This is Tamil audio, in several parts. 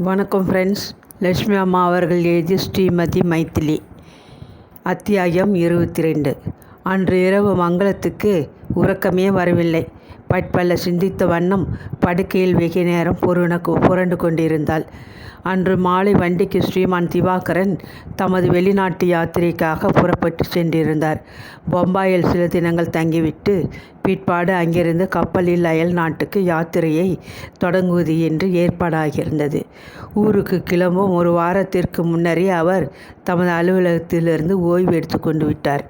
வணக்கம் ஃப்ரெண்ட்ஸ். லட்சுமி அம்மா அவர்கள் எழுதிய ஸ்ரீமதி மைதிலி. அத்தியாயம் 22. அன்று இரவு மங்களத்துக்கு உறக்கமே வரவில்லை. பட்பல்ல சிந்தித்த வண்ணம் படுக்கையில் வெகு நேரம் புரண்டு கொண்டிருந்தாள். அன்று மாலை வண்டிக்கு ஸ்ரீமான் திவாகரன் தமது வெளிநாட்டு யாத்திரைக்காக புறப்பட்டு சென்றிருந்தார். பொம்பாயில் சில தினங்கள் தங்கிவிட்டு பிற்பாடு அங்கிருந்து கப்பலில் அயல் நாட்டுக்கு யாத்திரையை தொடங்குவது என்று ஏற்பாடாகியிருந்தது. ஊருக்கு கிளம்பும் ஒரு வாரத்திற்கு முன்னரே அவர் தமது அலுவலகத்திலிருந்து ஓய்வு எடுத்து கொண்டு விட்டார்.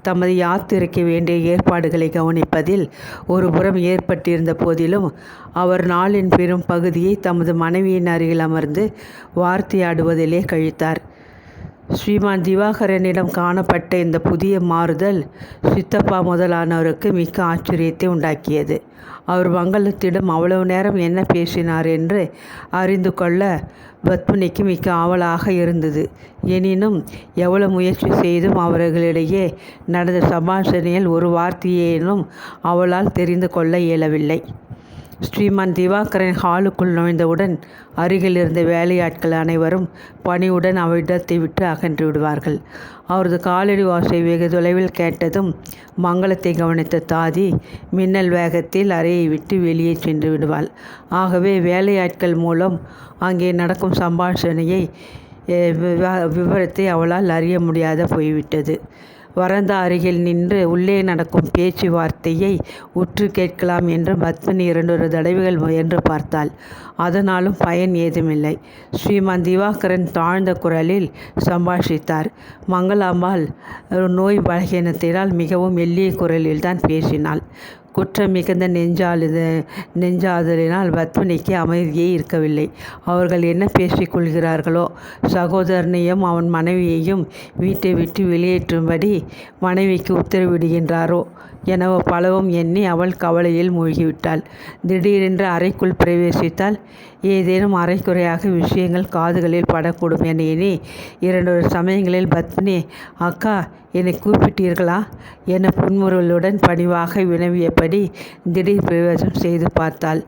தமது யாத்திரைக்கு வேண்டிய ஏற்பாடுகளை கவனிப்பதில் ஒரு புறம் ஏற்பட்டிருந்த போதிலும் அவர் நாளின் பெரும் பகுதியை தமது மனைவியின் அருகில் அமர்ந்து வார்த்தையாடுவதிலே கழித்தார். ஸ்ரீமான் திவாகரனிடம் காணப்பட்ட இந்த புதிய மாறுதல் சித்தப்பா முதலானவருக்கு மிக்க ஆச்சரியத்தை உண்டாக்கியது. அவர் மங்களத்திடம் அவ்வளவு நேரம் என்ன பேசினார் என்று அறிந்து கொள்ள பத்மினிக்கு மிக்க ஆவலாக இருந்தது. எனினும் எவ்வளவு முயற்சி செய்தும் அவர்களிடையே நடந்த சம்பாஷணையில் ஒரு வார்த்தையேனும் அவளால் தெரிந்து கொள்ள இயலவில்லை. ஸ்ரீமான் திவாகரன் ஹாலுக்குள் நுழைந்தவுடன் அருகில் இருந்த வேலையாட்கள் அனைவரும் பணிவுடன் அவ்விடத்தை விட்டு அகன்று விடுவார்கள். அவரது காலடி வாசை வெகு தொலைவில் கேட்டதும் மங்களத்தை கவனித்த தாதி மின்னல் வேகத்தில் அறையை விட்டு வெளியே சென்று விடுவாள். ஆகவே வேலையாட்கள் மூலம் அங்கே நடக்கும் சம்பாஷணையை விவரத்தை அவளால் அறிய முடியாத போய்விட்டது. வரந்தா அருகில் நின்று உள்ளே நடக்கும் பேச்சுவார்த்தையை உற்று கேட்கலாம் என்று பத்மினி 2 தடவைகள் முயன்று பார்த்தாள். அதனாலும் பயன் ஏதுமில்லை. ஸ்ரீமான் திவாகரன் தாழ்ந்த குரலில் சம்பாஷித்தார். மங்களாம்பாள் நோய் பலகீனத்தினால் மிகவும் மெல்லிய குரலில்தான் பேசினாள். குற்றம் மிகுந்த நெஞ்சாதலினால் பத்மினிக்கு அமைதியே இருக்கவில்லை. அவர்கள் என்ன பேசிக்கொள்கிறார்களோ, சகோதரனையும் அவன் மனைவியையும் வீட்டை விட்டு வெளியேற்றும்படி மனைவிக்கு உத்தரவிடுகின்றாரோ எனவோ பலவும் எண்ணி அவள் கவலையில் மூழ்கிவிட்டாள். திடீரென்று அறைக்குள் பிரவேசித்தால் ஏதேனும் அரைக்குறையாக விஷயங்கள் காதுகளில் படக்கூடும் என எண்ணி 2 சமயங்களில் பத்மினி, அக்கா, என்னை கூப்பிட்டீர்களா என புன்முறுவலுடன் பணிவாக வினவியபடி திடீர் பிரவேசம் செய்து பார்த்தாள்.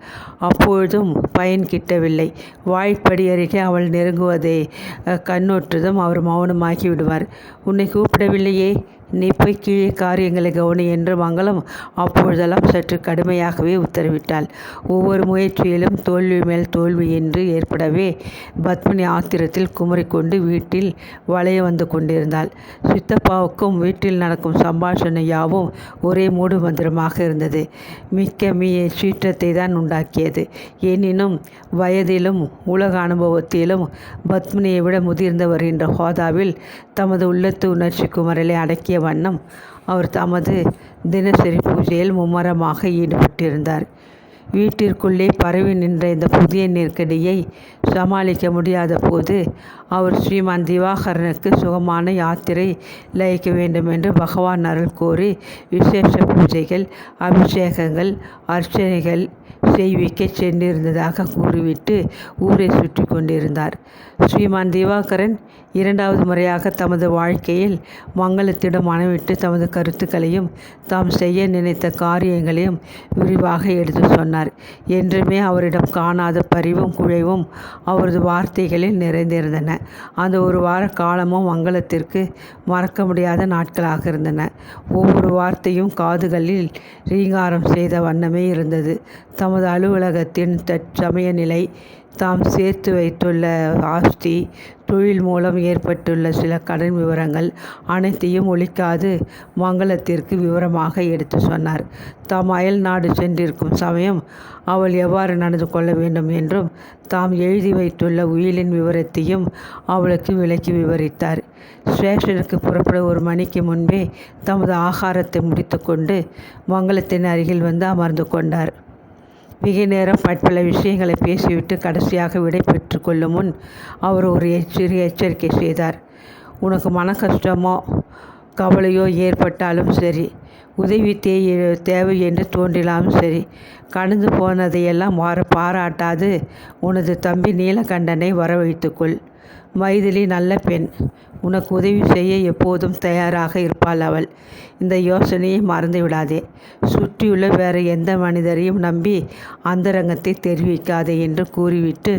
அப்பொழுதும் பயன் கிட்டவில்லை. வாய்ப்படி அருகே அவள் நெருங்குவதை கண்ணுற்றதும் அவர் மௌனமாகி விடுவார். உன்னை கூப்பிடவில்லையே, நீ போய் கீழே காரியங்களை கவனி என்று மங்களம் அப்பொழுதெல்லாம் சற்று கடுமையாகவே உத்தரவிட்டாள். ஒவ்வொரு முயற்சியிலும் தோல்வி மேல் தோல்வி என்று ஏற்படவே பத்மினி ஆத்திரத்தில் குமரிக்கொண்டு வீட்டில் வளைய வந்து கொண்டிருந்தாள். சித்தப்பாவுக்கும் வீட்டில் நடக்கும் சம்பாஷணை யாவும் ஒரே மூடு மந்திரமாக இருந்தது. மிக்க சீற்றத்தை தான் உண்டாக்கியது. எனினும் வயதிலும் உலக அனுபவத்திலும் பத்மினியை விட முதிர்ந்தவர் என்ற ஹோதாவில் தமது உள்ளத்து உணர்ச்சி குமரலை அடக்கிய வண்ணம் அவர் தமது தினசரி பூஜையில் மும்மரமாக ஈடுபட்டிருந்தார். வீட்டிற்குள்ளே பரவி நின்ற இந்த புதிய நெருக்கடியை சமாளிக்க முடியாத போது அவர் ஸ்ரீமான் திவாகரனுக்கு சுகமான யாத்திரை லயிக்க வேண்டும் என்று பகவான் அருள் கோரி விசேஷ பூஜைகள், அபிஷேகங்கள், அர்ச்சனைகள் செய்விக்க சென்றிருந்ததாக கூறிவிட்டு ஊரை சுற்றி கொண்டிருந்தார். ஸ்ரீமான் திவாகரன் 2வது முறையாக தமது வாழ்க்கையில் மங்களத்திடம் மனவிட்டு தமது கருத்துக்களையும் தாம் செய்ய நினைத்த காரியங்களையும் விரிவாக எடுத்து சொன்னார். என்றுமே அவரிடம் காணாத பரிவும் குழைவும் அவரது வார்த்தைகளில் நிறைந்திருந்தன. அந்த ஒரு வார காலமும் மங்களத்திற்கு மறக்க முடியாத நாட்களாக இருந்தன. ஒவ்வொரு வார்த்தையும் காதுகளில் ரீங்காரம் செய்த வண்ணமே இருந்தது. தமது அலுவலகத்தின் தற்சமய நிலை, தாம் சேர்த்து வைத்துள்ள ஆஸ்தி, தொழில் மூலம் ஏற்பட்டுள்ள சில கடன் விவரங்கள் அனைத்தையும் ஒழிக்காது மங்களத்திற்கு விவரமாக எடுத்து சொன்னார். தாம் அயல் நாடு சென்றிருக்கும் சமயம் அவள் எவ்வாறு நடந்து கொள்ள வேண்டும் என்றும் தாம் எழுதி வைத்துள்ள உயிலின் விவரத்தையும் அவளுக்கு விளக்கி விவரித்தார். ஸ்டேஷனுக்கு புறப்பட 1 மணிக்கு முன்பே தமது ஆகாரத்தை முடித்து கொண்டு மங்களத்தின் அருகில் வந்து அமர்ந்து கொண்டார். மிக நேரம் பற்பல விஷயங்களை பேசிவிட்டு கடைசியாக விடை பெற்று கொள்ளும் முன் அவர் ஒரு சிறிய எச்சரிக்கை செய்தார். உனக்கு மன கஷ்டமோ கவலையோ ஏற்பட்டாலும் சரி, உதவி தேவை என்று தோன்றினாலும் சரி, கடந்து போனதையெல்லாம் பாராட்டாது உனது தம்பி நீலகண்டனை வரவழைத்துக்கொள். மைதிலி நல்ல பெண். உனக்கு உதவி செய்ய எப்போதும் தயாராக இருப்பாள் அவள். இந்த யோசனையை மறந்து விடாதே. சுற்றியுள்ள வேறு எந்த மனிதரையும் நம்பி அந்தரங்கத்தை தெரிவிக்காதே என்று கூறிவிட்டு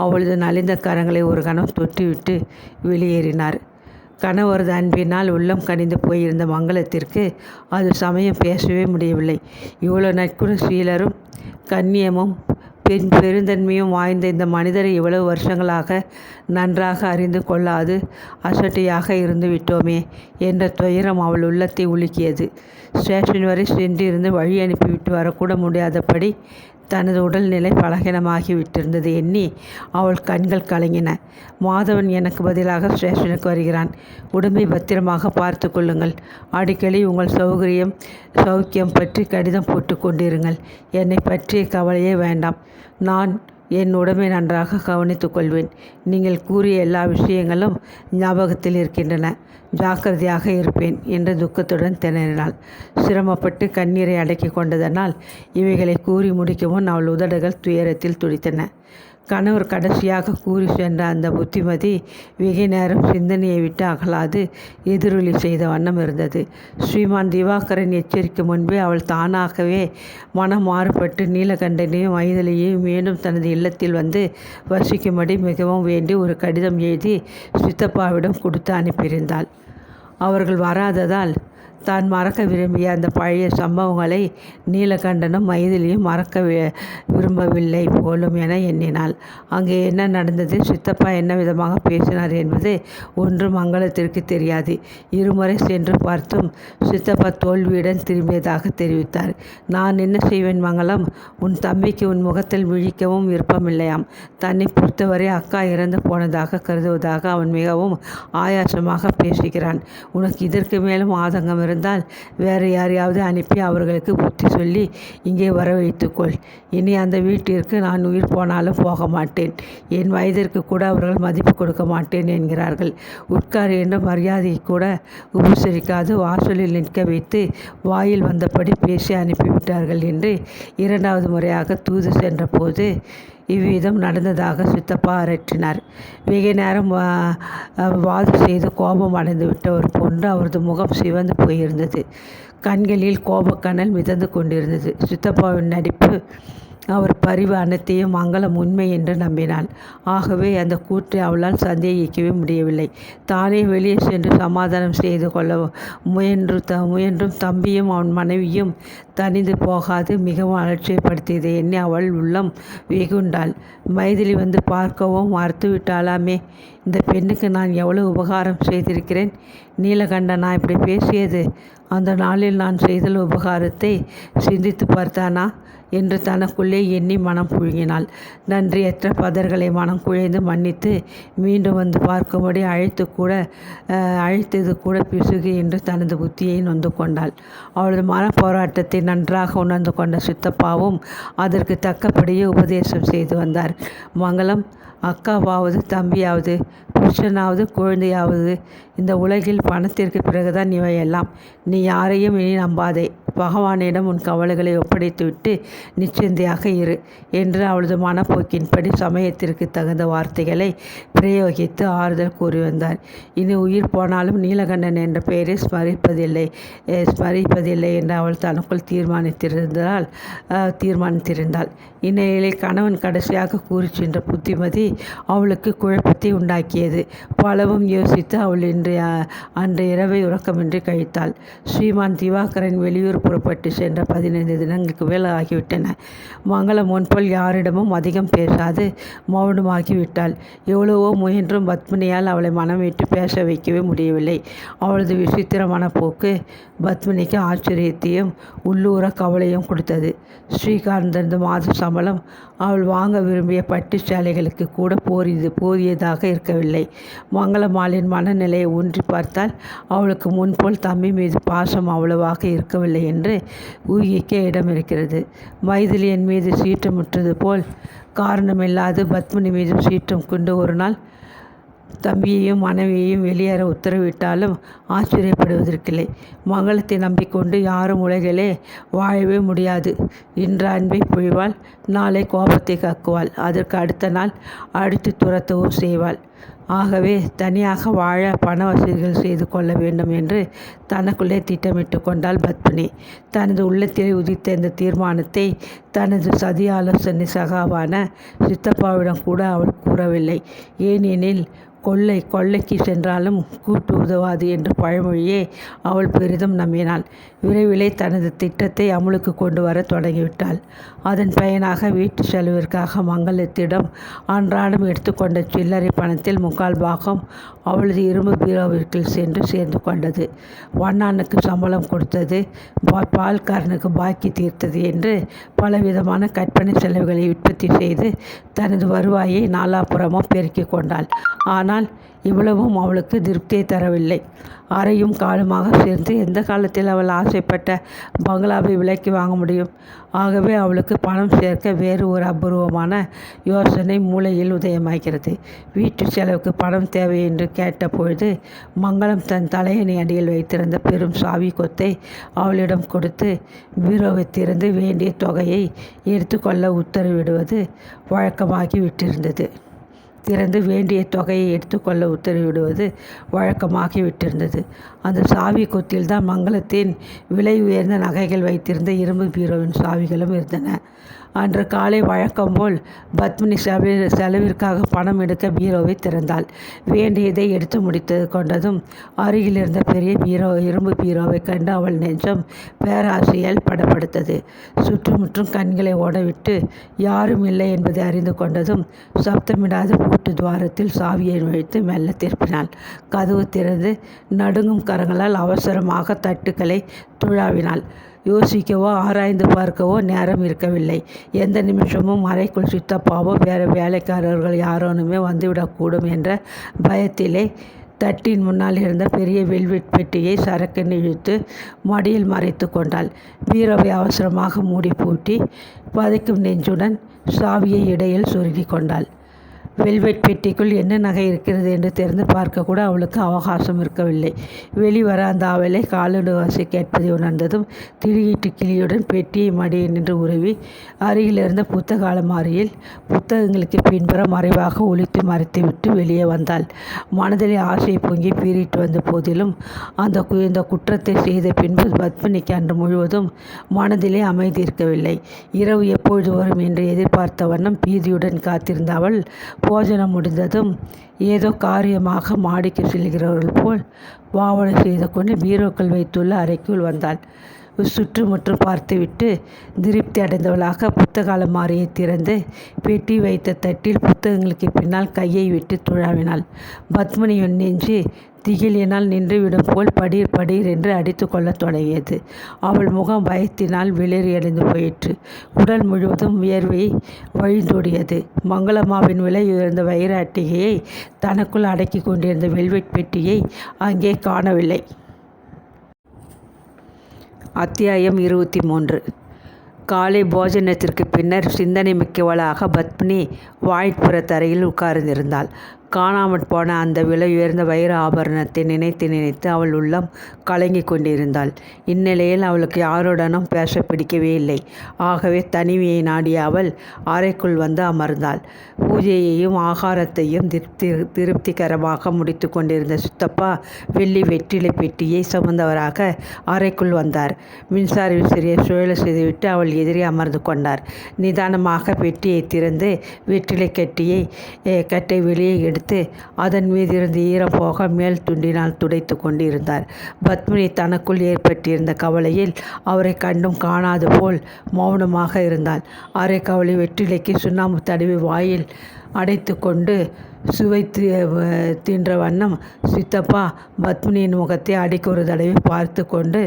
அவளது நலிந்த கரங்களை ஒரு கணம் தொட்டுவிட்டு வெளியேறினார். கணவரது அன்பினால் உள்ளம் கனிந்து போயிருந்த மங்களத்திற்கு அது சமயம் பேசவே முடியவில்லை. இவ்வளோ நற்குண சீலரும் கண்ணியமும் பெருந்தன்மையும் வாய்ந்த இந்த மனிதரை இவ்வளவு வருஷங்களாக நன்றாக அறிந்து கொள்ளாது அசட்டையாக இருந்து விட்டோமே என்ற துயரம் அவள் உள்ளத்தை உலுக்கியது. ஸ்டேஷன் வரை சென்றிருந்து வழி அனுப்பிவிட்டு வரக்கூட முடியாதபடி தனது உடல்நிலை பலகீனமாகிவிட்டிருந்தது எண்ணி அவள் கண்கள் கலங்கின. மாதவன் எனக்கு பதிலாக ஸ்டேஷனுக்கு வருகிறான். உடம்பை பத்திரமாக பார்த்து கொள்ளுங்கள். அடிக்கடி உங்கள் சௌக்கியம் பற்றி கடிதம் போட்டு கொண்டிருங்கள். என்னை பற்றிய கவலையே வேண்டாம். நான் என் உடம்பை நன்றாக கவனித்துக் கொள்வேன். நீங்கள் கூறிய எல்லா விஷயங்களும் ஞாபகத்தில் இருக்கின்றன. ஜாக்கிரதையாக இருப்பேன் என்று துக்கத்துடன் திணறினாள். சிரமப்பட்டு கண்ணீரை அடக்கி கொண்டதனால் இவைகளை கூறி முடிக்கும் முன் அவள் உதடுகள் துயரத்தில் துடித்தன. கணவர் கடைசியாக கூறி சென்ற அந்த புத்திமதி வெகு நேரம் சிந்தனையை விட்டு அகலாது எதிரொலி செய்த வண்ணம் இருந்தது. ஸ்ரீமான் திவாகரன் எச்சரிக்கும் முன்பே அவள் தானாகவே மனம் மாறுபட்டு நீலகண்டனையும் மைதிலியையும் மீண்டும் தனது இல்லத்தில் வந்து வசிக்கும்படி மிகவும் வேண்டி ஒரு கடிதம் எழுதி சித்தப்பாவிடம் கொடுத்து அனுப்பியிருந்தாள். அவர்கள் வராததால் தான் மறக்க விரும்பிய அந்த பழைய சம்பவங்களை நீலகண்டனும் மைதிலியும் மறக்க விரும்பவில்லை போலும் என எண்ணினாள். அங்கே என்ன நடந்தது, சித்தப்பா என்ன விதமாக பேசினார் என்பது ஒன்றும் மங்களத்திற்கு தெரியாது. இருமுறை சென்று பார்த்தும் சித்தப்பா தோல்வியுடன் திரும்பியதாக தெரிவித்தார். நான் என்ன செய்வேன் மங்களம்? உன் தம்பிக்கு உன் முகத்தில் விழிக்கவும் விருப்பமில்லையாம். தன்னை பொறுத்தவரை அக்கா இறந்து போனதாக கருதுவதாக அவன் மிகவும் ஆயாசமாக பேசுகிறான். உனக்கு இதற்கு மேலும் ஆதங்கம் இருந்தால் வேறு யாரையாவது அனுப்பி அவர்களுக்கு புத்தி சொல்லி இங்கே வரவழைத்துக்கொள். இனி அந்த வீட்டிற்கு நான் உயிர் போனாலும் போக மாட்டேன். என் வயதிற்கு கூட அவர்கள் மதிப்பு கொடுக்க மாட்டேன் என்கிறார்கள். உட்கார் என்ற மரியாதை கூட உபசரிக்காது வாசலில் நிற்க வைத்து வாயில் வந்தபடி பேசி அனுப்பிவிட்டார்கள் என்று இரண்டாவது முறையாக தூது சென்ற போது இவ்விதம் நடந்ததாக சித்தப்பா அரற்றினார். வெகு நேரம் வாது செய்து கோபம் அடைந்து விட்டவர் போன்று அவரது முகம் சிவந்து போயிருந்தது. கண்களில் கோபக்கனல் மிதந்து கொண்டிருந்தது. சித்தப்பாவின் நடிப்பு அவர் பரிவு அனைத்தையும் மங்களம் உண்மை என்று நம்பினாள். ஆகவே அந்த கூற்றை அவளால் சந்தேகிக்கவே முடியவில்லை. தானே வெளியே சென்று சமாதானம் செய்து கொள்ள முயன்றும் தம்பியும் அவன் மனைவியும் தனிந்து போகாது மிகவும் அலட்சியப்படுத்தியதை எண்ணி அவள் உள்ளம் வெகுண்டாள். மைதிலி வந்து பார்க்கவும் மறுத்துவிட்டாளாமே. இந்த பெண்ணுக்கு நான் எவ்வளவு உபகாரம் செய்திருக்கிறேன். நீலகண்டனா இப்படி பேசியது அந்த நாளில் நான் செய்துள்ள உபகாரத்தை சிந்தித்து பார்த்தானா என்று தனக்குள்ளே எண்ணி மனம் புழுங்கினாள். நன்றியற்ற பதர்களை மனம் குழைந்து மன்னித்து மீண்டும் வந்து பார்க்கும்படி அழைத்தது கூட பிசுகு என்று தனது புத்தியை நொந்து கொண்டாள். அவளது மன போராட்டத்தை நன்றாக உணர்ந்து கொண்ட சித்தப்பாவும் அதற்கு தக்கபடியே உபதேசம் செய்து வந்தார். மங்களம், அக்காவாவது தம்பியாவது புருஷனாவது குழந்தையாவது இந்த உலகில் பணத்திற்கு பிறகுதான் இவையெல்லாம். நீ யாரையும் இனி நம்பாதே. பகவானிடம் உன் கவலைகளை ஒப்படைத்துவிட்டு நிச்சயந்தையாக இரு என்று அவளது மனப்போக்கின்படி சமயத்திற்கு தகுந்த வார்த்தைகளை பிரயோகித்து ஆறுதல் கூறி வந்தார். இனி உயிர் போனாலும் நீலகண்டன் என்ற பெயரை ஸ்மரிப்பதில்லை என்று அவள் தனக்குள் தீர்மானித்திருந்தாள். இந்நிலையில் கணவன் கடைசியாக கூறி சென்ற புத்திமதி அவளுக்கு குழப்பத்தை உண்டாக்கியது. பலவும் யோசித்து அவள் அன்று இரவை உறக்கமின்றி கழித்தாள். ஸ்ரீமான் திவாகரன் வெளியூர் புறப்பட்டு சென்ற 15 தினங்களுக்கு மேல் ஆகிவிட்டன. மங்களம் முன்போல் யாரிடமும் அதிகம் பேசாது மௌனமாகிவிட்டாள். எவ்வளவோ முயன்றும் பத்மினியால் அவளை மனம் விட்டு பேச வைக்கவே முடியவில்லை. அவளது விசித்திர மனப்போக்கு பத்மினிக்கு ஆச்சரியத்தையும் உள்ளூர கவலையும் கொடுத்தது. ஸ்ரீகாந்தனது மாத சம்பளம் அவள் வாங்க விரும்பிய பட்டு சேலைகளுக்கு கூட போதியதாக இருக்கவில்லை. மங்களம்மாளின் மனநிலையை ஊன்றி பார்த்தால் அவளுக்கு முன்போல் தம்பி மீது பாசம் அவ்வளவாக இருக்கவில்லை என்று ஊகிக்க இடம் இருக்கிறது. மைதிலியின் மீது சீற்றமுற்றது போல் காரணமில்லாது பத்மினி மீதும் சீற்றம் கொண்டு ஒரு நாள் தம்பியையும் மனைவியையும் வெளியேற உத்தரவிட்டாலும் ஆச்சரியப்படுவதற்கில்லை. மங்களத்தை நம்பிக்கொண்டு யாரும் உலகிலே வாழவே முடியாது. இன்று அன்பை பொழிவாள், நாளை கோபத்தை கக்குவாள், அதற்கு அடுத்த நாள் அடித்து துரத்தவும் செய்வாள். ஆகவே தனியாக வாழ பண வசதிகள் செய்து கொள்ள வேண்டும் என்று தனக்குள்ளே திட்டமிட்டு கொண்டாள் பத்மினி. தனது உள்ளத்தில் உதித்த இந்த தீர்மானத்தை தனது சதி ஆலோசனை சகாவான சித்தப்பாவிடம் கூட அவள் கூறவில்லை. ஏனெனில் கொள்ளைக்கு சென்றாலும் கூட்டு உதவாது என்ற பழமொழியை அவள் பெரிதும் நம்பினாள். விரைவிலே தனது திட்டத்தை அமுலுக்கு கொண்டு வர தொடங்கிவிட்டாள். அதன் பயனாக வீட்டு செலவிற்காக மங்களத்திடம் அன்றாடம் எடுத்துக்கொண்ட சில்லறை பணத்தில் 3/4 பாகம் அவளது இரும்பு பீரோவிற்குள் சென்று சேர்ந்து கொண்டது. வண்ணானுக்கு சம்பளம் கொடுத்தது, பால்காரனுக்கு பாக்கி தீர்த்தது என்று பலவிதமான கற்பனை செலவுகளை உற்பத்தி செய்து தனது வருவாயை நாலாபுறமும் பெருக்கிக் கொண்டாள். ஆனால் இவ்வளவும் அவளுக்கு திருப்தியை தரவில்லை. அரையும் காலுமாக சேர்ந்து எந்த காலத்தில் அவள் ஆசைப்பட்ட பங்களாவை விலைக்கு வாங்க முடியும்? ஆகவே அவளுக்கு பணம் சேர்க்க வேறு ஒரு அபூர்வமான யோசனை மூளையில் உதயமாகிறது. வீட்டு செலவுக்கு பணம் தேவை என்று கேட்டபொழுது மங்களம் தன் தலையணி அடியில் வைத்திருந்த பெரும் சாவி கொத்தை அவளிடம் கொடுத்து பீரோவை திறந்து வேண்டிய தொகையை எடுத்துக்கொள்ள உத்தரவிடுவது வழக்கமாகி விட்டிருந்தது. வழக்கமாகிவிட்டிருந்தது. அந்த சாவி கொத்தில்தான் மங்களத்தின் விலை உயர்ந்த நகைகள் வைத்திருந்த இரும்பு பீரோவின் சாவிகளும் இருந்தன. அன்று காலை வழக்கம்போல் பத்மினி செலவிற்காக பணம் எடுக்க பீரோவை திறந்தாள். வேண்டியதை எடுத்து முடித்து கொண்டதும் அருகில் இருந்த பெரிய இரும்பு பீரோவை கண்டு அவள் நெஞ்சம் பேராசையால் படப்படுத்தது. சுற்றுமுற்றும் கண்களை ஓடவிட்டு யாரும் இல்லை என்பதை அறிந்து கொண்டதும் சப்தமிடாத பூட்டு துவாரத்தில் சாவியை நுழைத்து மெல்ல திருப்பினாள். கதவு திறந்து நடுங்கும் கரங்களால் அவசரமாக தட்டுக்களை துழாவினாள். யோசிக்கவோ ஆராய்ந்து பார்க்கவோ நேரம் இருக்கவில்லை. எந்த நிமிஷமும் அறைக்குள் சித்தப்பாவோ வேறு வேலைக்காரர்கள் யாரோனுமே வந்துவிடக்கூடும் என்ற பயத்திலே தட்டின் முன்னால் இருந்த பெரிய வெல்வெட் பெட்டியை சரக்கென்று இழுத்து மடியில் மறைத்து கொண்டாள். பீரோவை அவசரமாக மூடி பூட்டி பதைக்கும் நெஞ்சுடன் சாவியை இடையில் சொருகி கொண்டாள். வெல்வெட் பெட்டிக்குள் என்ன நகை இருக்கிறது என்று தெரிந்து பார்க்க கூட அவளுக்கு அவகாசம் இருக்கவில்லை. வெளிவர அந்த அவளை காலடு வாசி கேட்பதை உணர்ந்ததும் திடீட்டு கிளியுடன் பெட்டியை மடியை நின்று உருவி அருகில் இருந்த புத்தக அலமாரியில் புத்தகங்களுக்கு பின்புற மறைவாக ஒளித்து மறைத்துவிட்டு வெளியே வந்தாள். மனதிலே ஆசை பொங்கி பீறிட்டு வந்த போதிலும் இந்த குற்றத்தை செய்த பின்பு பத்மினிக்கு அன்று முழுவதும் மனதிலே அமைதி இருக்கவில்லை. இரவு எப்பொழுது வரும் என்று எதிர்பார்த்த வண்ணம் பீதியுடன் காத்திருந்த அவள் போஜனம் முடிந்ததும் ஏதோ காரியமாக மாடிக்கு செல்கிறவர்கள் போல் பாவனை செய்து கொண்டு பீரோக்கள் வைத்துள்ள அறைக்குள் வந்தாள். சுற்றுமுற்றும் பார்த்துவிட்டு திருப்தி அடைந்தவளாக புத்தக அலமாரியை திறந்து பெட்டி வைத்த தட்டில் புத்தகங்களுக்கு பின்னால் கையை விட்டு துழாவினாள். பத்மினியின் நெஞ்சு திகிலினால் நின்றுவிடும் போல் படீர் படீர் என்று அடித்து கொள்ளத் தொடங்கியது. அவள் முகம் பயத்தினால் வெளியறியடைந்து போயிற்று. உடல் முழுவதும் வியர்வை வழிந்தோடியது. மங்களம்மாவின் விலை உயர்ந்த வைர அட்டிகையை தனக்குள் அடக்கி கொண்டிருந்த வெல்வெட் பெட்டியை அங்கே காணவில்லை. அத்தியாயம் 23. காலை போஜனத்திற்கு பின்னர் சிந்தனை மிக்கவளாக பத்மினி வாய்ப்புற தரையில் உட்கார்ந்திருந்தாள். காணாமற் போன அந்த விலை உயர்ந்த வைர ஆபரணத்தை நினைத்து நினைத்து அவள் உள்ளம் கலங்கி கொண்டிருந்தாள். இந்நிலையில் அவளுக்கு யாருடனும் பேச பிடிக்கவே இல்லை. ஆகவே தனிமையை நாடிய அவள் அறைக்குள் வந்து அமர்ந்தாள். பூஜையையும் ஆகாரத்தையும் திருப்திகரமாக முடித்து கொண்டிருந்த சித்தப்பா வெள்ளி வெற்றிலை பெட்டியை சுமந்தவராக அறைக்குள் வந்தார். மின்சார விசிறியை சுழல செய்துவிட்டு அவள் எதிரே அமர்ந்து கொண்டார். நிதானமாக பெட்டியை திறந்து வெற்றிலை கட்டை வெளியே எடுத்து அதன் மீது இருந்து ஈரம் போக மேல் துண்டினால் துடைத்து கொண்டு இருந்தார். பத்மினி தனக்குள் ஏற்பட்டிருந்த கவலையில் அவரை கண்டும் காணாது போல் மௌனமாக இருந்தாள். அரை கவலை வெற்றிலைக்கு சுண்ணாம்பு தடவி வாயில் அடைத்து கொண்டு சுவைத்து தின்ற வண்ணம் சித்தப்பா பத்மினியின் முகத்தை அடிக்க ஒரு தடவை பார்த்து கொண்டு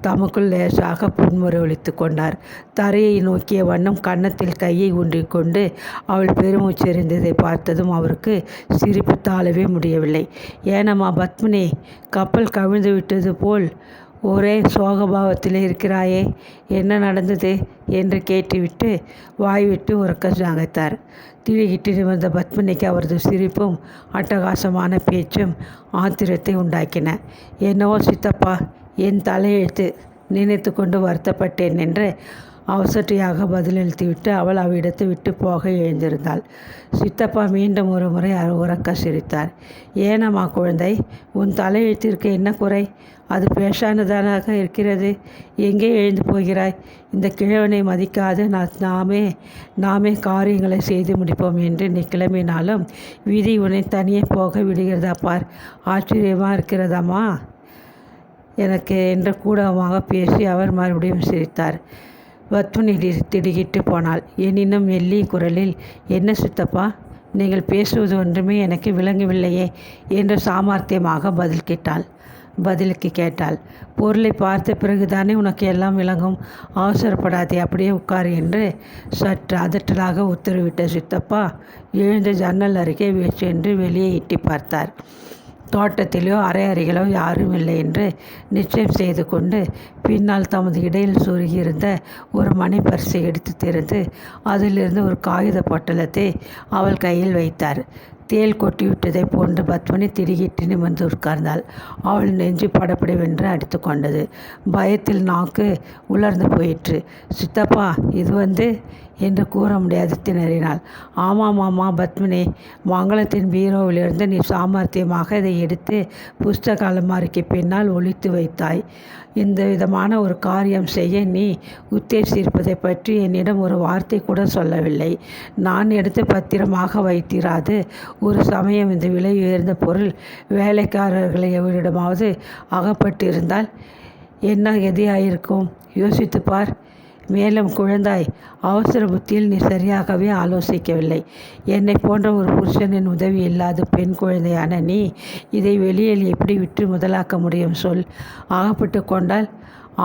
தமக்குள் லேசாக புன்முறைவளித்து கொண்டார். தரையை நோக்கிய வண்ணம் கன்னத்தில் கையை ஊன்றிக்கொண்டு அவள் பெருமூச்செறிந்ததை பார்த்ததும் அவருக்கு சிரிப்பு தாழவே முடியவில்லை. ஏனம்மா பத்மினி, கப்பல் கவிழ்ந்து விட்டது போல் ஒரே சோகபாவத்தில் இருக்கிறாயே, என்ன நடந்தது என்று கேட்டுவிட்டு வாய்விட்டு உறக்க நகைத்தார். திடுக்கிட்டு நிமிர்ந்த பத்மினிக்கு அவரது சிரிப்பும் அட்டகாசமான பேச்சும் ஆத்திரத்தை உண்டாக்கின. என்னவோ சித்தப்பா, என் தலையெழுத்து நினைத்து கொண்டு வருத்தப்பட்டேன் என்று அவசற்றியாக பதிலளித்துவிட்டு அவள் அவ்விடத்தை விட்டு போக எழுந்திருந்தாள். சித்தப்பா மீண்டும் ஒரு முறை உறக்க சிரித்தார். ஏனம்மா குழந்தை, உன் தலையெழுத்திற்கு என்ன குறை? அது பேஷானதாக இருக்கிறது. எங்கே எழுந்து போகிறாய்? இந்த கிழவனை மதிக்காது நாமே காரியங்களை செய்து முடிப்போம் என்று நீ கிளம்பினாலும் விதி உன்னை தனியே போக விடுகிறதா பார். ஆச்சரியமாக இருக்கிறதாம்மா எனக்கு என்று கூடமாக பேசி அவர் மறுபடியும் சிரித்தார். பத்மினி திடுக்கிட்டு போனாள். எனினும் மெல்லிய குரலில், என்ன சித்தப்பா, நீங்கள் பேசுவது ஒன்றுமே எனக்கு விளங்கவில்லையே என்று சாமர்த்தியமாக பதிலுக்கு கேட்டாள். பொருளை பார்த்த பிறகுதானே உனக்கு எல்லாம் விளங்கும். அவசரப்படாதே, அப்படியே உட்கார் என்று சற்று அதட்டலாக உத்தரவிட்ட சித்தப்பா எழுந்து ஜன்னல் அருகே சென்று வெளியே எட்டி பார்த்தார். தோட்டத்திலோ அறைகளோ யாரும் இல்லை என்று நிச்சயம் செய்து கொண்டு பின்னால் தமது இடையில் சொருகியிருந்த ஒரு மணி பரிசை எடுத்து திறந்து அதிலிருந்து ஒரு காகித பொட்டலத்தை அவள் கையில் வைத்தார். தேள் கொட்டிவிட்டதை போன்று பத்மினி திடுக்கிட்டு நிமிர்ந்து உட்கார்ந்தாள். அவள் நெஞ்சு படப்படவென்று அடித்து கொண்டது. பயத்தில் நாக்கு உலர்ந்து போயிற்று. சித்தப்பா, இது என்று கூற முடியாது திணறினாள். ஆமாம் பத்மினி, மங்களத்தின் பீரோவிலிருந்து நீ சாமர்த்தியமாக இதை எடுத்து புஸ்தக அலமாரிக்கு பின்னால் ஒளித்து வைத்தாய். இந்த விதமான ஒரு காரியம் செய்ய நீ உத்தேசிப்பதை பற்றி என்னிடம் ஒரு வார்த்தை கூட சொல்லவில்லை. நான் எடுத்து பத்திரமாக வைத்திராது ஒரு சமயம் இந்த விலை உயர்ந்த பொருள் வேலைக்காரர்களை எவரிடமாவது அகப்பட்டிருந்தால் என்ன கதியாயிருக்கும்? யோசித்து பார். மேலும் குழந்தாய், அவசர புத்தியில் நீ சரியாகவே ஆலோசிக்கவில்லை. என்னை போன்ற ஒரு புருஷனின் உதவி இல்லாத பெண் குழந்தையான நீ இதை வெளியில் எப்படி விற்று முதலாக்க முடியும் சொல்? அகப்பட்டு கொண்டால்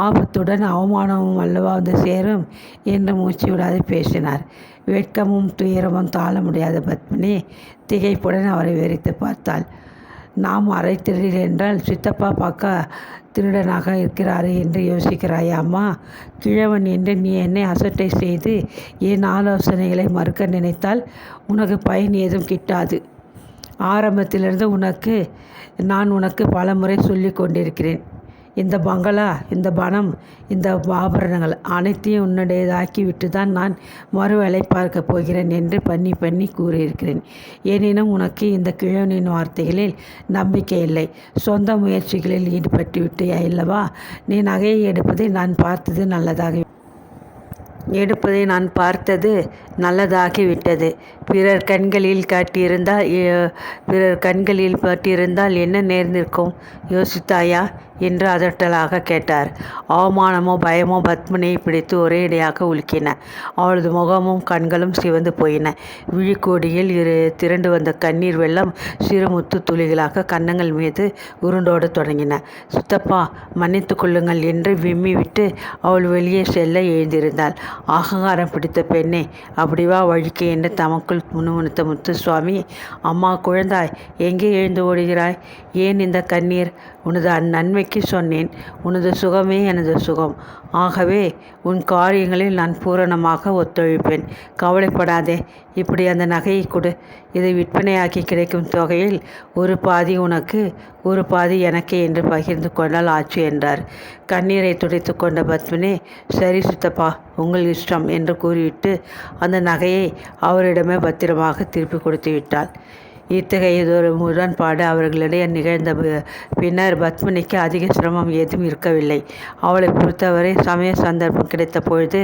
ஆபத்துடன் அவமானமும் அல்லவா வந்து சேரும் என்று மூச்சு விடாது பேசினார். வெட்கமும் துயரமும் தாழ முடியாத பத்மினி திகைப்புடன் அவரை வெறித்து பார்த்தாள். நாம் அரை திருடர் என்றால் சித்தப்பா பக்கா திருடனாக இருக்கிறாரே என்று யோசிக்கிறாயா அம்மா? கிழவன் என்று நீ என்னை அசட்டை செய்து என் ஆலோசனைகளை மறுக்க நினைத்தால் உனக்கு பயன் ஏதும் கிட்டாது. ஆரம்பத்திலிருந்து நான் உனக்கு பல முறை சொல்லி கொண்டிருக்கிறேன். இந்த பங்களா, இந்த பணம், இந்த ஆபரணங்கள் அனைத்தையும் உன்னுடையதாக்கி விட்டு தான் நான் மறுவேளை பார்க்க போகிறேன் என்று பண்ணி கூறியிருக்கிறேன். எனினும் உனக்கு இந்த கிழவனின் வார்த்தைகளில் நம்பிக்கை இல்லை. சொந்த முயற்சிகளில் ஈடுபட்டு விட்டாய் அல்லவா? நீ நகையை எடுப்பதை நான் பார்த்தது நல்லதாகிவிட்டது. பிறர் கண்களில் பட்டிருந்தால் என்ன நேர்ந்திருக்கும் யோசித்தாயா என்று அதட்டலாக கேட்டார். அவமானமோ பயமோ பத்மினியை பிடித்து ஒரேடியாக உலுக்கின. அவளது முகமும் கண்களும் சிவந்து போயின. விழிக்கோடியில் திரண்டு வந்த கண்ணீர் வெள்ளம் சிறு முத்து துளிகளாக கன்னங்கள் மீது உருண்டோட தொடங்கின. சித்தப்பா, மன்னித்து கொள்ளுங்கள் என்று விம்மி விட்டு அவள் வெளியே செல்ல எழுந்திருந்தாள். அகங்காரம் பிடித்த பெண்ணே, அப்படிவா வழிக்கு என்று தமக்குள் முணுமுணுத்த முத்துசுவாமி, அம்மா குழந்தாய், எங்கே எழுந்து ஓடுகிறாய்? ஏன் இந்த கண்ணீர்? உனது நன்மைக்கு சொன்னேன். உனது சுகமே எனது சுகம். ஆகவே உன் காரியங்களில் நான் பூரணமாக ஒத்துழைப்பேன். கவலைப்படாதே. இப்படி அந்த நகையை கொடு. இதை விற்பனையாக்கி கிடைக்கும் தொகையில் ஒரு பாதி உனக்கு, ஒரு பாதி எனக்கு என்று பகிர்ந்து கொண்டால் ஆச்சு என்றார். கண்ணீரை துடைத்து கொண்ட பத்மினி, சரி சித்தப்பா, உங்கள் இஷ்டம் என்று கூறிவிட்டு அந்த நகையை அவரிடமே பத்திரமாக திருப்பி கொடுத்து விட்டாள். இத்தகையதொரு முரண்பாடு அவர்களிடையே நிகழ்ந்த பின்னர் பத்மினிக்கு அதிக சிரமம் ஏதும் இருக்கவில்லை. அவளை பொறுத்தவரை சமய சந்தர்ப்பம் கிடைத்த பொழுது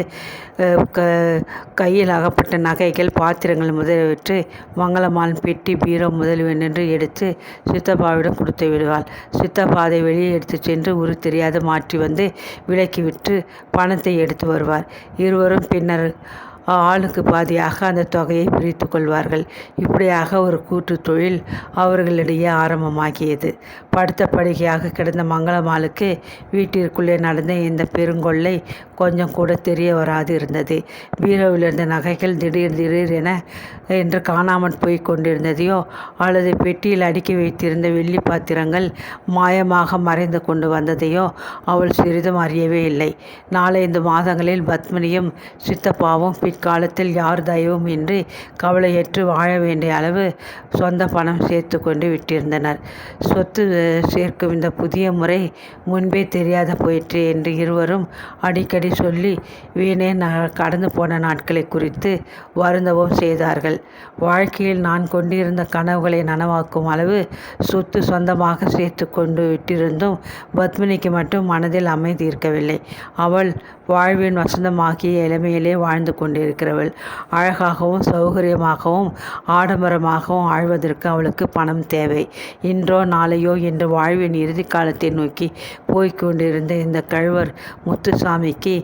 கையில் அகப்பட்ட நகைகள், பாத்திரங்கள் முதலியவற்றை மங்களமான பெட்டி, பீரோ முதலியவென்று எடுத்து சித்தப்பாவிடம் கொடுத்து விடுவாள். சித்தப்பா அதை வெளியே எடுத்து சென்று உரு தெரியாது மாற்றி வந்து விலக்கி விட்டு பணத்தை எடுத்து வருவார். இருவரும் பின்னர் ஆளுக்கு பாதியாக அந்த தொகையை பிரித்து கொள்வார்கள். இப்படியாக ஒரு கூட்டு தொழில் அவர்களிடையே ஆரம்பமாகியது. படுத்த படுகையாக கிடந்த மங்களம்மாளுக்கு வீட்டிற்குள்ளே நடந்த இந்த பெருங்கொள்ளை கொஞ்சம் கூட தெரிய வராது இருந்தது. பீரோவில் இருந்த நகைகள் திடீர் என்று காணாமல் போய் கொண்டிருந்ததையோ அல்லது பெட்டியில் அடுக்கி வைத்திருந்த வெள்ளி பாத்திரங்கள் மாயமாக மறைந்து கொண்டு வந்ததையோ அவள் சிறிதும் அறியவே இல்லை. 4-5 மாதங்களில் பத்மினியும் சித்தப்பாவும் பிற்காலத்தில் யார் தயவும் இன்றி கவலையற்று வாழ வேண்டிய அளவு சொந்த பணம் சேர்த்து கொண்டு விட்டிருந்தனர். சொத்து சேர்க்கும் இந்த புதிய முறை முன்பே தெரியாத போயிற்று என்று இருவரும் அடிக்கடி சொல்லி வீணே கடந்து போன நாட்களை குறித்து வருந்தவும் செய்தார்கள். வாழ்க்கையில் நான் கொண்டிருந்த கனவுகளை நனவாக்கும் அளவு சொத்து சொந்தமாக சேர்த்து கொண்டு விட்டிருந்தும் பத்மினிக்கு மட்டும் மனதில் அமைதி இருக்கவில்லை. அவள் வாழ்வின் வசந்தமாகிய இளமையிலே வாழ்ந்து கொண்டிருக்கிறவள். அழகாகவும் சௌகரியமாகவும் ஆடம்பரமாகவும் ஆழ்வதற்கு அவளுக்கு பணம் தேவை. இன்றோ நாளையோ என்று வாழ்வின் இறுதி காலத்தை நோக்கி போய்கொண்டிருந்த இந்த கழுவர் முத்துசாமிக்கு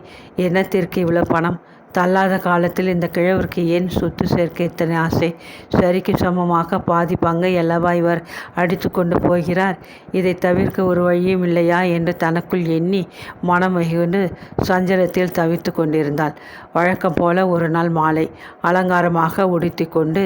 என்னத்திற்கு இவ்வளவு பணம்? தள்ளாத காலத்தில் இந்த கிழவருக்கு ஏன் சொத்து சேர்க்க இத்தனை ஆசை? சரிக்கு சமமாக பாதி பங்கை அல்லவா இவர் அடித்து கொண்டு போகிறார். இதை தவிர்க்க ஒரு வழியும் இல்லையா என்று தனக்குள் எண்ணி மனம் மிகுந்து சஞ்சலத்தில் தவித்து கொண்டிருந்தாள். வழக்கம் போல ஒரு நாள் மாலை அலங்காரமாக உடுத்தி கொண்டு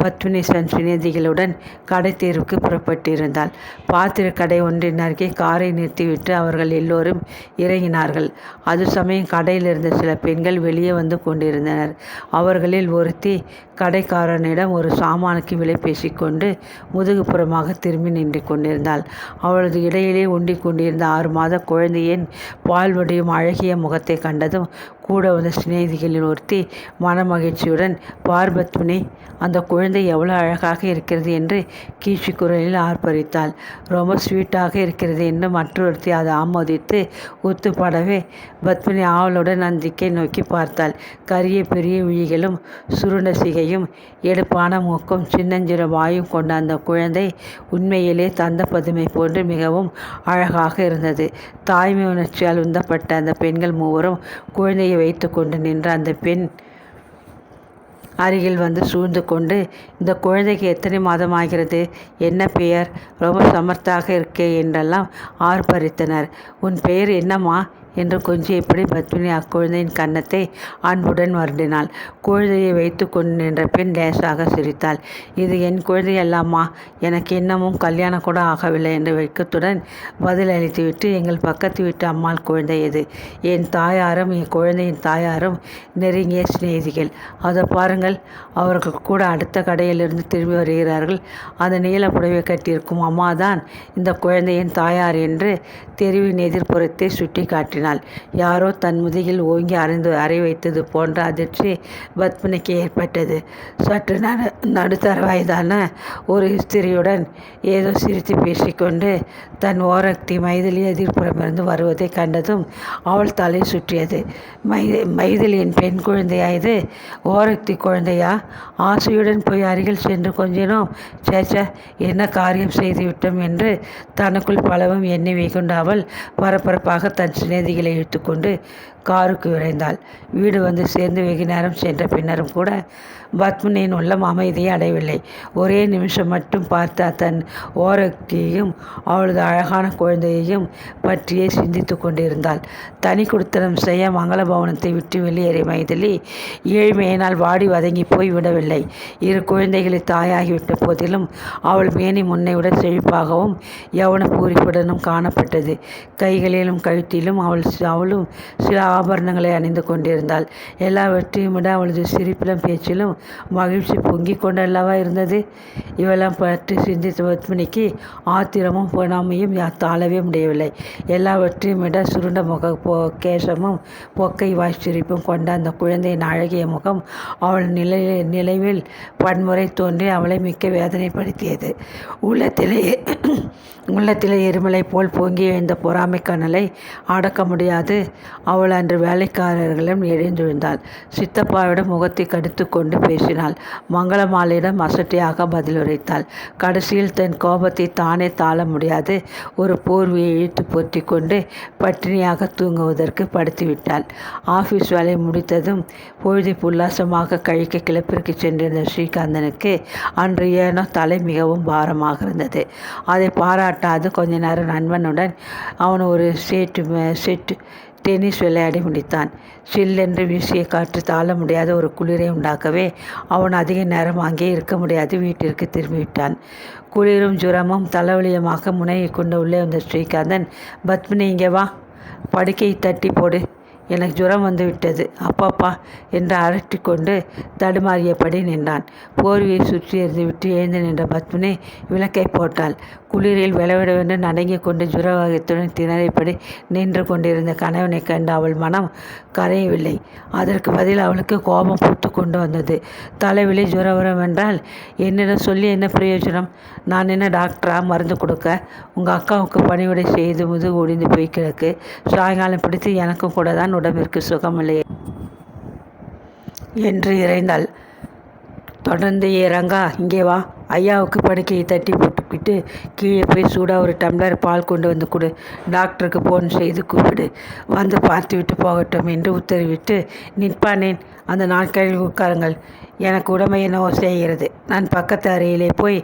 பத்மினி சிநேகிகளுடன் கடை தேர்வுக்கு புறப்பட்டிருந்தாள். பாத்திர கடை ஒன்றின் அருகே காரை நிறுத்திவிட்டு அவர்கள் எல்லோரும் இறங்கினார்கள். அது சமயம் கடையில் இருந்த சில பெண்கள் வெளியே வந்து கொண்டிருந்தனர். அவர்களில் ஒருத்தி கடைக்காரனிடம் ஒரு சாமானுக்கு விலை பேசிக்கொண்டு முதுகுப்புறமாக திரும்பி நின்று கொண்டிருந்தாள். அவளது இடையிலே உண்டிக் கொண்டிருந்த 6 மாத குழந்தையின் பால் வடியும் அழகிய முகத்தை கண்டதும் கூட வந்த சிநேகிகளில் ஒருத்தி மனமகிழ்ச்சியுடன், "பார் பத்மினி, அந்த குழந்தை எவ்வளோ அழகாக இருக்கிறது" என்று கீச்சு குரலில் ஆர்ப்பரித்தாள். "ரொம்ப ஸ்வீட்டாக இருக்கிறது" என்று மற்றொருத்தி அதை ஆமோதித்து ஒத்துப்படவே பத்மினி ஆவலுடன் அந்த திக்கை நோக்கி பார்த்தாள். கரிய பெரிய விழிகளும் சுருண்ட சிகையும் எடுப்பான மூக்கும் சின்னஞ்சிறு வாயும் கொண்ட அந்த குழந்தை உண்மையிலே தந்த பதுமை போன்று மிகவும் அழகாக இருந்தது. தாய்மை உணர்ச்சியால் உந்தப்பட்ட அந்த பெண்கள் மூவரும் குழந்தையை வைத்து கொண்டு நின்ற அந்த பெண் அருகில் வந்து சூழ்ந்து கொண்டு, "இந்த குழந்தைக்கு எத்தனை மாதமாகிறது? என்ன பெயர்? ரொம்ப சமர்த்தாக இருக்கே" என்றெல்லாம் ஆர்ப்பரித்தனர். "உன் பெயர் என்னம்மா?" என்று கொஞ்சியபடி பத்மினி அக்குழந்தையின் கன்னத்தை அன்புடன் வருடினாள். குழந்தையை வைத்து கொண்டு நின்ற பெண் லேசாக சிரித்தாள். "இது என் குழந்தை அல்லம்மா, எனக்கு இன்னமும் கல்யாணம் கூட ஆகவில்லை" என்று வெட்கத்துடன் பதில் அளித்துவிட்டு, "எங்கள் பக்கத்து வீட்டு அம்மாள் குழந்தை இது. என் தாயாரும் என் குழந்தையின் தாயாரும் நெருங்கிய சிநேகிதிகள். அதை பாருங்கள், அவர்கள் கூட அடுத்த கடையிலிருந்து திரும்பி வருகிறார்கள். அந்த நீல புடவை கட்டியிருக்கும் அம்மாதான் இந்த குழந்தையின் தாயார்" என்று தெருவின் எதிர்ப்புறத்தை சுட்டி காட்டினாள். யாரோ தன் முதுகில் ஓங்கி அறை வைத்தது போன்ற அதிர்ச்சி பத்மினிக்கு ஏற்பட்டது. சற்று நடுத்தர வயதான ஒரு ஸ்திரியுடன் ஏதோ சிரித்து பேசிக்கொண்டு தன் ஓரக்தி மைதிலி எதிர்ப்புறமிருந்து வருவதை கண்டதும் அவள் தலை சுற்றியது. மைதிலியின் பெண் குழந்தையா இது? ஓரக்தி குழந்தையா? ஆசையுடன் போய் அருகில் சென்று கொஞ்சினோம். சேச்ச, என்ன காரியம் செய்துவிட்டோம் என்று தனக்குள் பலவும் எண்ணி வெகுண்ட அவள் பரபரப்பாக தன் சிநேகிதிகளை இழுத்துக்கொண்டு காருக்கு விரைந்தாள். வீடு வந்து சேர்ந்து வெகு நேரம் சென்ற பின்னரும் கூட பத்மினியின் உள்ளம் அமைதியை அடையவில்லை. ஒரே நிமிஷம் மட்டும் பார்த்த தன் ஓரக்தியையும் அவளது அழகான குழந்தையையும் பற்றியே சிந்தித்து கொண்டிருந்தாள். தனி குடித்தனம் செய்ய மங்களபவனத்தை விட்டு வெளியேறிய மைதிலி ஏழ்மையினால் வாடி வதங்கி போய் விடவில்லை. 2 குழந்தைகளை தாயாகிவிட்ட போதிலும் அவள் மேனி முன்னைவிட செழிப்பாகவும் யவன பூரிப்புடனும் காணப்பட்டது. கைகளிலும் கழுத்திலும் அவளும் சில ஆபரணங்களை அணிந்து கொண்டிருந்தாள். எல்லாவற்றையும் விட அவளது சிரிப்பிலும் பேச்சிலும் மகிழ்ச்சி பொங்கிக் கொண்டல்லவா இருந்தது. இவெல்லாம் பற்றி சிந்தித்த பத்மினிக்கு ஆத்திரமும் பொறாமையும் தாழவே முடியவில்லை. எல்லாவற்றையும் விட சுருண்ட கேசமும் பொக்கை வாய்ச்சிரிப்பும் கொண்ட அந்த குழந்தையின் அழகிய முகம் அவள் நிலைவில் பன்முறை தோன்றி அவளை மிக்க வேதனைப்படுத்தியது. உள்ளத்திலே எரிமலை போல் பொங்கி எழுந்த பொறாமை கனலை அடக்க முடியாது அவள் அன்று வேலைக்காரர்களிடம் எழுந்துவிழுந்தாள். சித்தப்பாவிடம் முகத்தை கடித்து கொண்டு பேசினாள். மங்களம்மாளிடம் அசட்டையாக பதிலுரைத்தாள். கடைசியில் தன் கோபத்தை தானே தாழ முடியாது ஒரு போர்வையை இழுத்து பொத்தி கொண்டு பட்டினியாக தூங்குவதற்கு படுத்துவிட்டாள். ஆஃபீஸ் வேலை முடித்ததும் பொழுதை உல்லாசமாக கழிக்க கிளப்பிற்கு சென்றிருந்த ஸ்ரீகாந்தனுக்கு அன்று ஏனோ தலை மிகவும் பாரமாக இருந்தது. அதை பாராட்டாது கொஞ்ச நேரம் நண்பனுடன் அவன் ஒரு செட் டென்னிஸ் விளையாடி முடித்தான். சில்லென்று வீசிய காற்று தாழ முடியாத ஒரு குளிரை உண்டாக்கவே அவன் அதிக நேரம் அங்கே இருக்க முடியாது வீட்டிற்கு திரும்பிவிட்டான். குளிரும் ஜுரமும் தலைவலியுமாக முனையை கொண்டு உள்ளே வந்த ஸ்ரீகாந்தன், பத்மினி இங்கே வா, படுக்கையை தட்டி போடு, எனக்கு ஜுரம் வந்து விட்டது அப்பாப்பா என்று அரட்டி கொண்டு தடுமாறியபடி நின்றான். போர்வையை சுற்றி எறிந்துவிட்டு எழுந்து நின்ற பத்மினி விளக்கை போட்டாள். குளிரில் விளவிடவென்று நடுங்கிக் கொண்டு ஜுரவாகத்துடன் திணறிப்படி நின்று கொண்டிருந்த கணவனை கண்டு அவள் மனம் கரையவில்லை. அதற்கு பதில் அவளுக்கு கோபம் பூத்து கொண்டு வந்தது. தலைவலி ஜுரவரம் என்றால் என்னிடம் சொல்லி என்ன பிரயோஜனம்? நான் என்ன டாக்டரா மருந்து கொடுக்க? உங்கள் அக்காவுக்கு பணிவிடை செய்து முதுகு ஒடிந்து போய் கிடக்கு. சாயங்காலம் பிடித்து எனக்கும் கூட தான் உடம்பிற்கு சுகமில்லை என்று இறைந்தாள். தொடர்ந்து ரங்கா இங்கே வா, ஐயாவுக்கு படுக்கையை தட்டி போட்டுக்கிட்டு கீழே போய் சூடாக ஒரு டம்ளர் பால் கொண்டு வந்து கொடு, டாக்டருக்கு ஃபோன் செய்து கூப்பிடு, வந்து பார்த்துவிட்டு போகட்டும் என்று உத்தரவிட்டு, நிற்பானேன், அந்த நாட்களில் உட்காருங்கள், எனக்கு உடம்பை என்னவோ செய்கிறது, நான் பக்கத்து அறையிலே போய்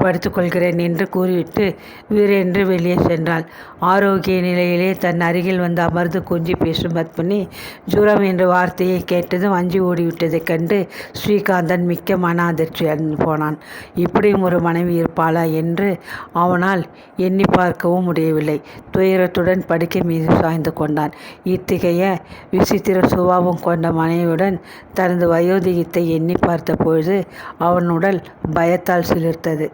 படுத்துக் கொள்கிறேன் என்று கூறிவிட்டு வீரென்று வெளியே சென்றாள். ஆரோக்கிய நிலையிலே தன் அருகில் வந்து அமர்ந்து கொஞ்சி பேசும் பத்மினி ஜுரம் என்ற வார்த்தையை கேட்டதும் அஞ்சி ஓடிவிட்டதைக் கண்டு ஸ்ரீகாந்தன் மிக்க மன அதிர்ச்சி அடைந்து போனான். இப்படியும் ஒரு மனைவி இருப்பாளா என்று அவனால் எண்ணி பார்க்கவும் முடியவில்லை. துயரத்துடன் படுக்கை மீது சாய்ந்து கொண்டான். இத்தகைய விசித்திர சுபாவம் கொண்ட மனைவியுடன் தனது வயோதிகத்தை எண்ணி பார்த்த பொழுது அவன் உடல் பயத்தால் சிலிர்த்தது.